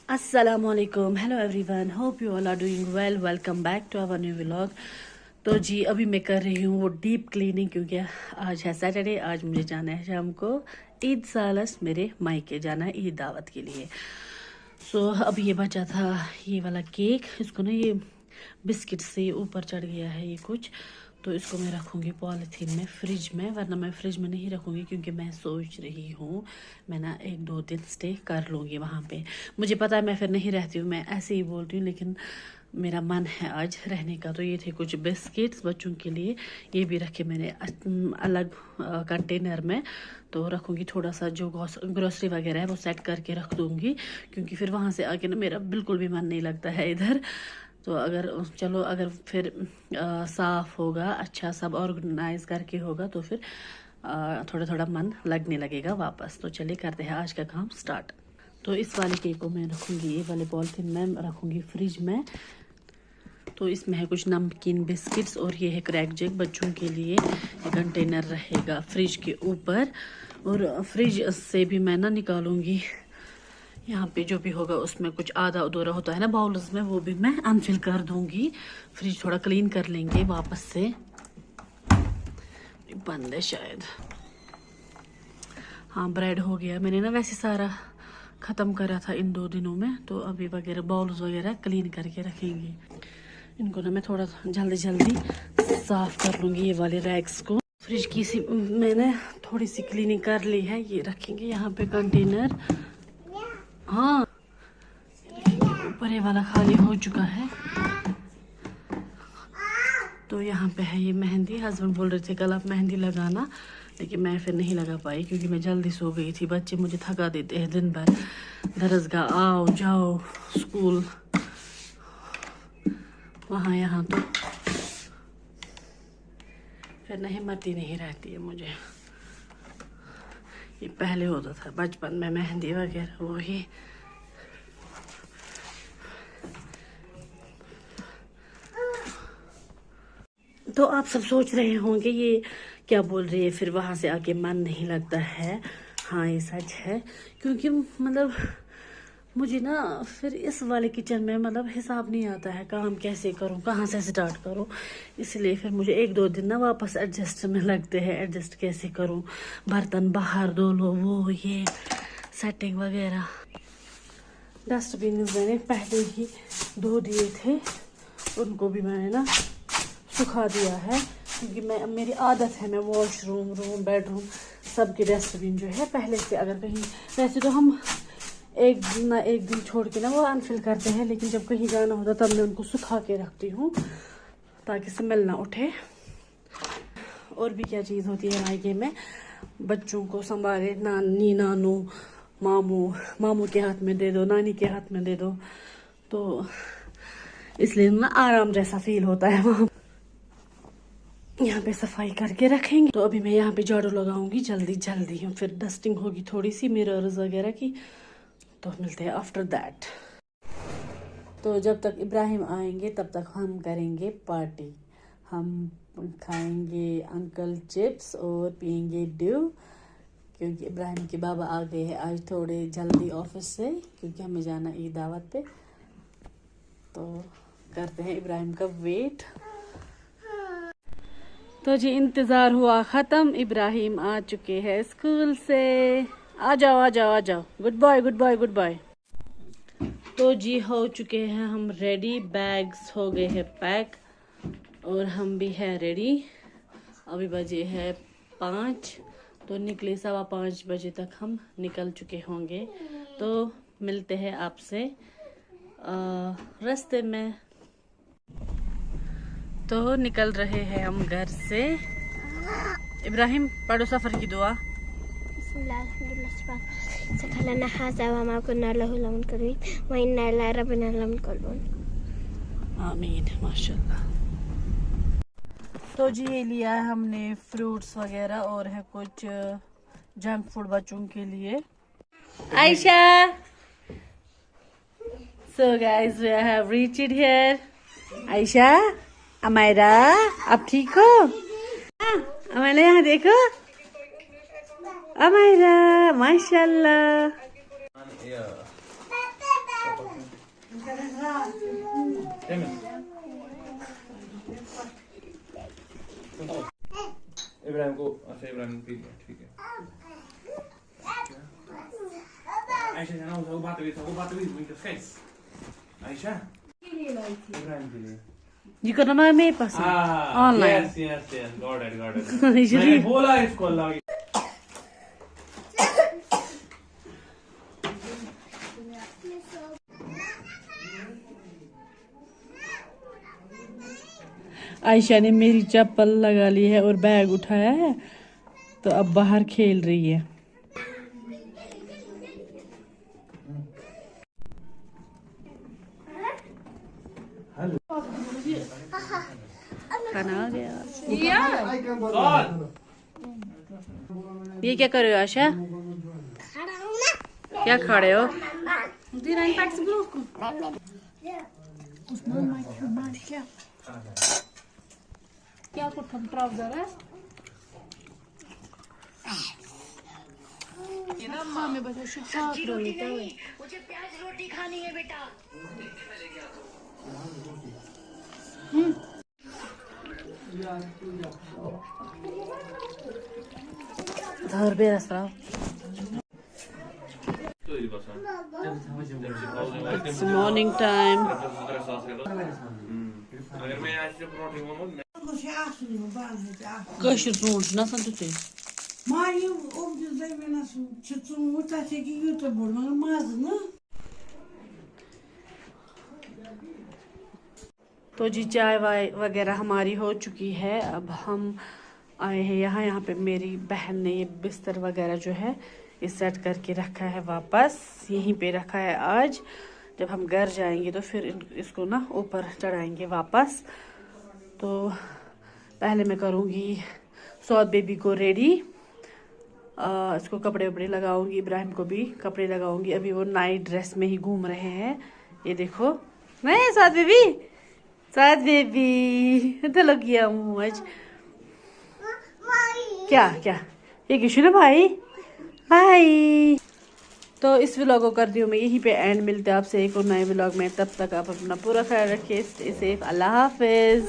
अस्सलामुअलैकुम, hello everyone, hope you all are doing well. Welcome back to our new vlog. तो जी अभी मैं कर रही हूँ वो डीप क्लीनिंग, क्योंकि आज है सैटरडे। आज मुझे जाना है शाम को ईद सालस, मेरे मायके जाना है ईद दावत के लिए। सो अब ये बचा था ये वाला केक, इसको ना ये बिस्किट से ऊपर चढ़ गया है ये कुछ, तो इसको मैं रखूँगी पॉलीथीन में फ्रिज में, वरना मैं फ्रिज में नहीं रखूँगी क्योंकि मैं सोच रही हूँ मैं ना 1-2 दिन स्टे कर लूँगी वहाँ पे। मुझे पता है मैं फिर नहीं रहती हूँ, मैं ऐसे ही बोलती हूँ, लेकिन मेरा मन है आज रहने का। तो ये थे कुछ बिस्किट्स बच्चों के लिए, ये भी रखे मैंने अलग कंटेनर में। तो रखूँगी थोड़ा सा, जो ग्रोसरी वगैरह है वो सेट करके रख दूँगी, क्योंकि फिर वहाँ से आके ना मेरा बिल्कुल भी मन नहीं लगता है इधर। तो अगर फिर साफ़ होगा, अच्छा सब ऑर्गेनाइज करके होगा, तो फिर थोड़ा थोड़ा मन लगने लगेगा वापस। तो चलिए करते हैं आज का काम स्टार्ट। तो इस वाले केक को मैं रखूँगी, ये वाले पॉलिथीन में रखूँगी फ्रिज में। तो इसमें है कुछ नमकीन बिस्किट्स और ये है क्रैक जेक बच्चों के लिए। कंटेनर रहेगा फ्रिज के ऊपर, और फ्रिज से भी मैं ना निकालूंगी यहाँ पे जो भी होगा, उसमें कुछ आधा अधूरा होता है ना बाउल्स में, वो भी मैं अनफिल कर दूंगी। फ्रिज थोड़ा क्लीन कर लेंगे वापस से। बंद है शायद, हाँ ब्रेड हो गया। मैंने ना वैसे सारा ख़त्म करा था इन 2 दिनों में, तो अभी वगैरह बाउल्स वगैरह क्लीन करके रखेंगे। इनको ना मैं थोड़ा जल्दी जल्दी साफ़ कर लूँगी, ये वाले रैक्स को। फ्रिज की सी मैंने थोड़ी सी क्लीनिंग कर ली है। ये रखेंगे यहाँ पे कंटेनर। हाँ, ऊपर ये वाला खाली हो चुका है। तो यहाँ पे है ये मेहंदी। हस्बैंड बोल रहे थे कल आप मेहंदी लगाना, लेकिन मैं फिर नहीं लगा पाई क्योंकि मैं जल्दी सो गई थी। बच्चे मुझे थका देते हैं दिन भर, दरसगाह आओ जाओ, स्कूल वहाँ यहाँ, तो फिर ना हिम्मत ही नहीं रहती है मुझे। ये पहले होता था बचपन में मेहंदी वगैरह, वही। तो आप सब सोच रहे होंगे ये क्या बोल रही है, फिर वहाँ से आके मन नहीं लगता है। हाँ ये सच है, क्योंकि मतलब मुझे ना फिर इस वाले किचन में मतलब हिसाब नहीं आता है, काम कैसे करूँ, कहाँ से स्टार्ट करूँ। इसलिए फिर मुझे 1-2 दिन ना वापस एडजस्ट में लगते हैं, एडजस्ट कैसे करूँ, बर्तन बाहर धो लो, वो ये सेटिंग वगैरह। डस्टबिन मैंने पहले ही धो दिए थे, उनको भी मैंने ना सुखा दिया है, क्योंकि मेरी आदत है, मैं वॉशरूम, रूम, बेडरूम सबके डस्टबिन जो है पहले से, अगर कहीं, वैसे तो हम एक दिन छोड़ के ना वो अनफिल करते हैं, लेकिन जब कहीं जाना होता तब मैं उनको सुखा के रखती हूँ ताकि स्मेल ना उठे। और भी क्या चीज़ होती है मायके में, बच्चों को संभाले नानी नानू मामू के हाथ में दे दो, नानी के हाथ में दे दो, तो इसलिए ना आराम जैसा फील होता है वहाँ। यहाँ पे सफाई करके रखेंगे। तो अभी मैं यहाँ पे झाड़ू लगाऊंगी जल्दी जल्दी, फिर डस्टिंग होगी थोड़ी सी मिरर्स वगैरह की। तो मिलते हैं आफ्टर दैट। तो जब तक इब्राहिम आएंगे तब तक हम करेंगे पार्टी। हम खाएंगे अंकल चिप्स और पियेंगे ड्यू, क्योंकि इब्राहिम के बाबा आ गए हैं आज थोड़े जल्दी ऑफिस से, क्योंकि हमें जाना ईद दावत पे। तो करते हैं इब्राहिम का वेट। तो जी इंतज़ार हुआ ख़त्म, इब्राहिम आ चुके हैं स्कूल से। आ जाओ आ जाओ आ जाओ, good boy good boy good boy. तो जी हो चुके हैं हम रेडी, बैग्स हो गए हैं पैक, और हम भी हैं रेडी। अभी बजे है 5, तो निकले 5:15 बजे तक हम निकल चुके होंगे। तो मिलते हैं आपसे रास्ते में। तो निकल रहे हैं हम घर से। इब्राहिम पढ़ो सफ़र की दुआ। आमीन माशाल्लाह। तो जी ये लिया है हमने फ्रूट्स वगैरह, और है कुछ जंक फूड बच्चों के लिए। Ayesha, so guys we have reached here. Ayesha, Amaira, आप ठीक हो? अमायरा यहाँ देखो, अमायरा माशाल्लाह। इब्राहिम को, अच्छा इब्राहिम पी लिया, ठीक है। आयशा जाना, वो बात हुई विंटर्स गाइस। आयशा इब्राहिम के लिए ये करना ना मेरे पास ऑनलाइन। यस गॉट इट मैंने बोला इसको अल्लाह की। आयशा ने मेरी चप्पल लगा ली है और बैग उठाया है, तो अब बाहर खेल रही है। खाना आ गया। ये क्या कर रहे हो आशा? क्या खा रहे हो? क्या कुछ ट्राउजर है? ये ना माँ में बस मुझे प्याज रोटी खानी है बेटा। धर बे रसा। It's morning time. Kaşır sonuç nasıl tutuyor? Mario obduzay nasıl çıtsun taşı ki YouTube bulmanın mazını. तो जी चाय वाय वगैरह हमारी हो चुकी है। अब हम आए हैं यहाँ पे मेरी बहन ने ये बिस्तर वगैरह जो है ये सेट करके रखा है, वापस यहीं पे रखा है। आज जब हम घर जाएंगे तो फिर इसको ना ऊपर चढ़ाएंगे वापस। तो पहले मैं करूँगी सौद बेबी को रेडी, इसको कपड़े वपड़े लगाऊंगी, इब्राहिम को भी कपड़े लगाऊंगी। अभी वो नाइट ड्रेस में ही घूम रहे हैं, ये देखो। नहीं सौद बेबी, सौद बेबी तो लग गया मुँह आज। क्या क्या ये किशु ना भाई भाई। तो इस व्लॉग को कर दी हूँ मैं यहीं पे एंड। मिलते हैं आपसे एक और नए व्लॉग में, तब तक आप अपना पूरा ख्याल रखिए। स्टे सेफ, अल्लाह हाफिज।